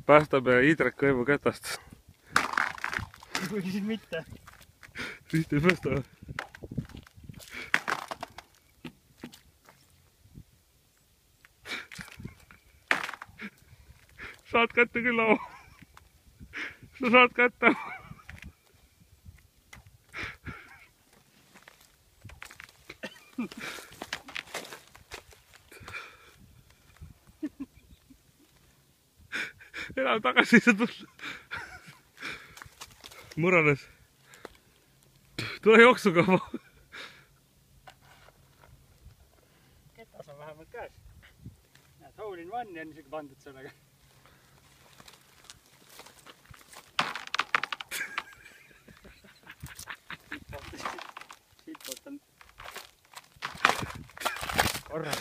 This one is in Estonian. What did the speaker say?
päästab Indrek Kõivu kätast. Kuigi siis mitte. Siis ei päästa. Saad kätte küll laua. Sa saad kätte. Enam tagasi ei saa tulla. Muranes. Tule jooksukava. Ketas on vähemalt käes. Näed, hole in one on isegi pandud sellega. Siit poolt on korra.